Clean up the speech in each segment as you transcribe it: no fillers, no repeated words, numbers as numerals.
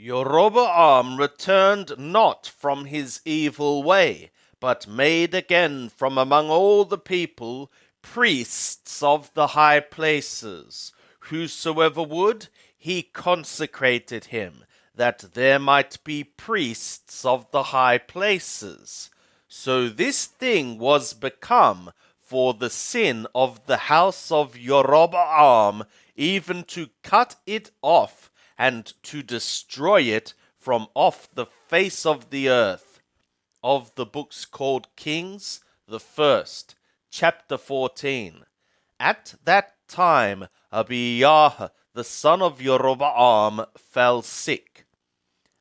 Jeroboam returned not from his evil way, but made again from among all the people priests of the high places. Whosoever would, he consecrated him, that there might be priests of the high places. So this thing was become for the sin of the house of Jeroboam, even to cut it off, and to destroy it from off the face of the earth. Of the books called Kings, the first, chapter 14. At that time Abijah, the son of Jeroboam, fell sick.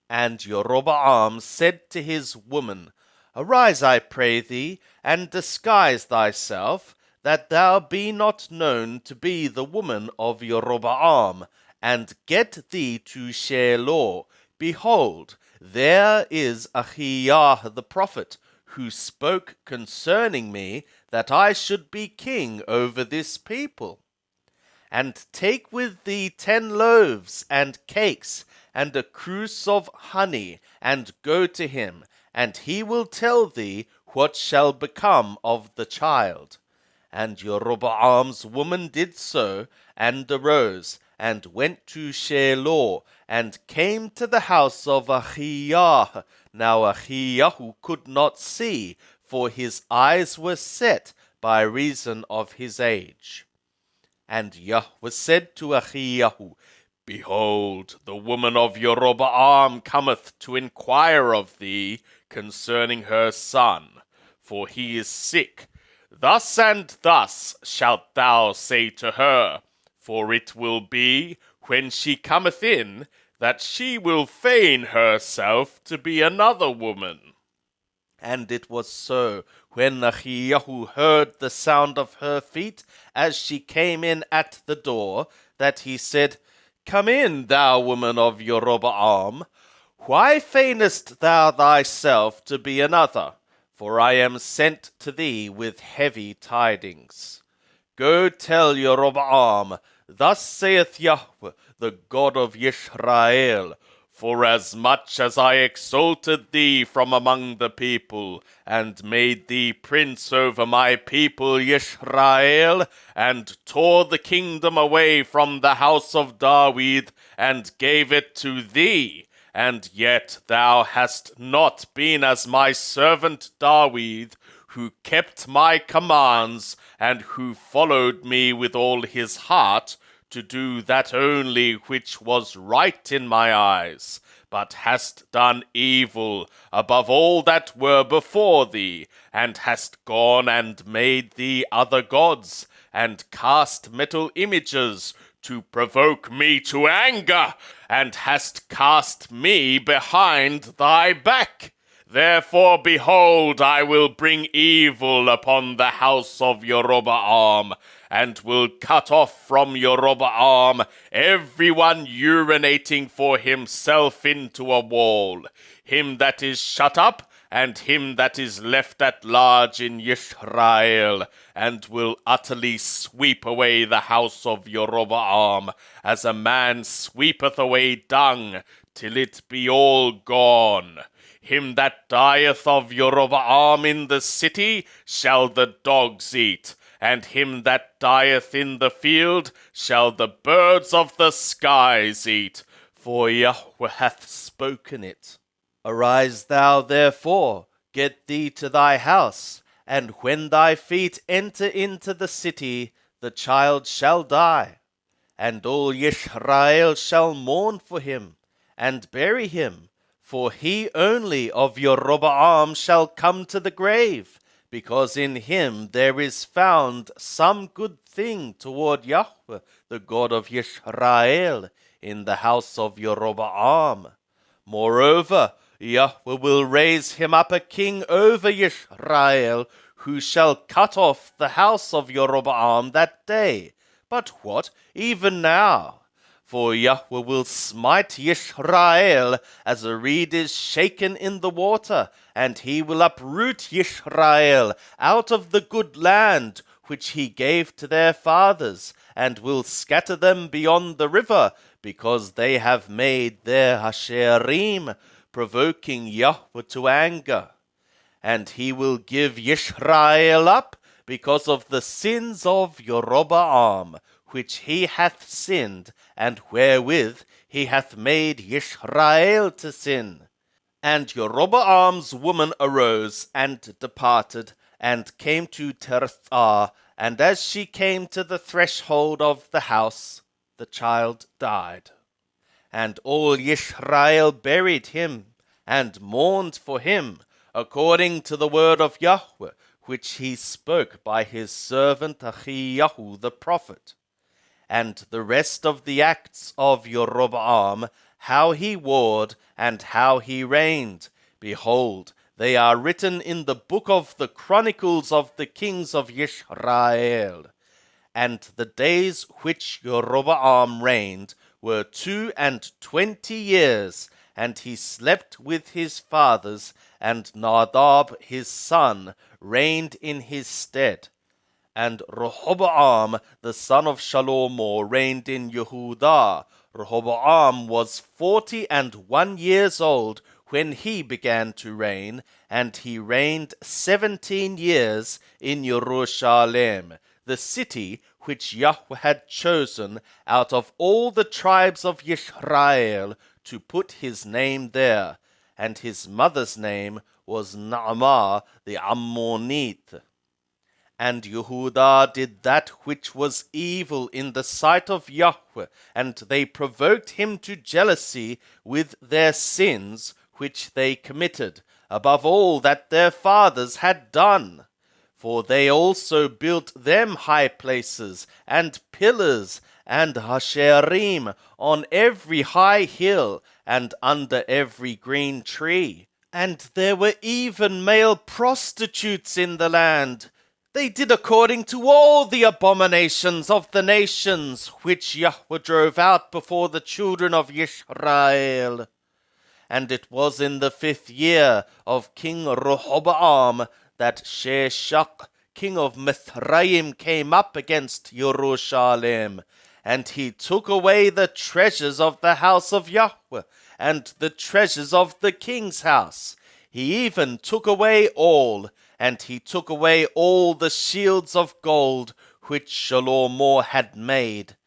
And Jeroboam said to his woman, Arise, I pray thee, and disguise thyself, that thou be not known to be the woman of Jeroboam, and get thee to Shiloh. Behold, there is Ahijah the prophet, who spoke concerning me, that I should be king over this people. And take with thee 10 loaves and cakes, and a cruse of honey, and go to him, and he will tell thee what shall become of the child. And Jeroboam's woman did so, and arose, and went to Shiloh, and came to the house of Ahijah. Now Ahijah could not see, for his eyes were set by reason of his age. And Yahweh said to Ahijah, Behold, the woman of Jeroboam cometh to inquire of thee concerning her son, for he is sick. Thus and thus shalt thou say to her, for it will be, when she cometh in, that she will feign herself to be another woman. And it was so, when Ahijah heard the sound of her feet, as she came in at the door, that he said, Come in, thou woman of Jeroboam. Why feignest thou thyself to be another? For I am sent to thee with heavy tidings. Go tell Jeroboam, Thus saith Yahweh, the God of Israel, Forasmuch as I exalted thee from among the people, and made thee prince over my people Israel, and tore the kingdom away from the house of David, and gave it to thee, and yet thou hast not been as my servant David, who kept my commands, and who followed me with all his heart, to do that only which was right in my eyes, but hast done evil above all that were before thee, and hast gone and made thee other gods, and cast metal images to provoke me to anger, and hast cast me behind thy back. Therefore, behold, I will bring evil upon the house of Jeroboam, and will cut off from Jeroboam everyone urinating for himself into a wall, him that is shut up, and him that is left at large in Israel, and will utterly sweep away the house of Jeroboam, as a man sweepeth away dung, till it be all gone. Him that dieth of Jeroboam in the city shall the dogs eat, and him that dieth in the field shall the birds of the skies eat, for Yahweh hath spoken it. Arise thou therefore, get thee to thy house, and when thy feet enter into the city, the child shall die, and all Israel shall mourn for him, and bury him, for he only of Jeroboam shall come to the grave, because in him there is found some good thing toward Yahweh, the God of Israel, in the house of Jeroboam. Moreover, Yahweh will raise him up a king over Israel, who shall cut off the house of Jeroboam that day. But what, even now? For Yahweh will smite Israel as a reed is shaken in the water, and he will uproot Israel out of the good land which he gave to their fathers, and will scatter them beyond the river, because they have made their Hasherim, provoking Yahweh to anger. And he will give Yisrael up because of the sins of Jeroboam, which he hath sinned, and wherewith he hath made Yisrael to sin. And Jeroboam's woman arose and departed, and came to Tirzah, and as she came to the threshold of the house, the child died. And all Yisrael buried him, and mourned for him, according to the word of Yahweh, which he spoke by his servant Achiyahu the prophet. And the rest of the acts of Jeroboam, how he warred, and how he reigned, behold, they are written in the book of the Chronicles of the kings of Yisrael. And the days which Jeroboam reigned were 22 years, and he slept with his fathers, and Nadab his son reigned in his stead. And Rehoboam the son of Shalomo reigned in Yehudah. Rehoboam was 41 years old when he began to reign, and he reigned 17 years in Jerusalem, the city which Yahweh had chosen out of all the tribes of Yisrael to put his name there. And his mother's name was Naamah the Ammonite. And Yehudah did that which was evil in the sight of Yahweh, and they provoked him to jealousy with their sins which they committed, above all that their fathers had done. For they also built them high places, and pillars, and Hasherim, on every high hill, and under every green tree. And there were even male prostitutes in the land. They did according to all the abominations of the nations, which Yahweh drove out before the children of Yisrael. And it was in the 5th year of King Rehoboam that Sheshach, king of Mithraim, came up against Jerusalem, and he took away the treasures of the house of Yahweh, and the treasures of the king's house. He even took away all, and he took away all the shields of gold which Shalomo had made.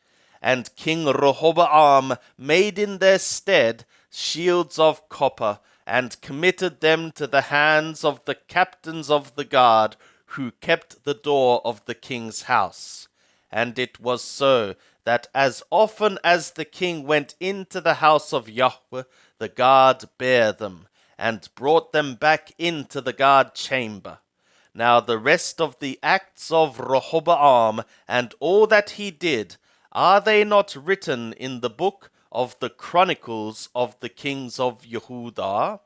And King Rehoboam made in their stead shields of copper, and committed them to the hands of the captains of the guard, who kept the door of the king's house. And it was so, that as often as the king went into the house of Yahweh, the guard bare them, and brought them back into the guard chamber. Now the rest of the acts of Rehoboam, and all that he did, are they not written in the book of the Chronicles of the kings of Yehudah?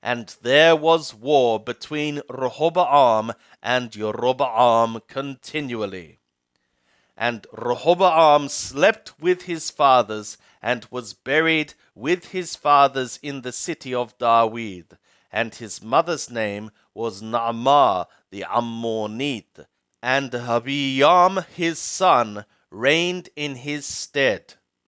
And there was war between Rehoboam and Jeroboam continually. And Rehoboam slept with his fathers, and was buried with his fathers in the city of David. And his mother's name was Naamah the Ammonite. And Abiyam his son reigned in his stead.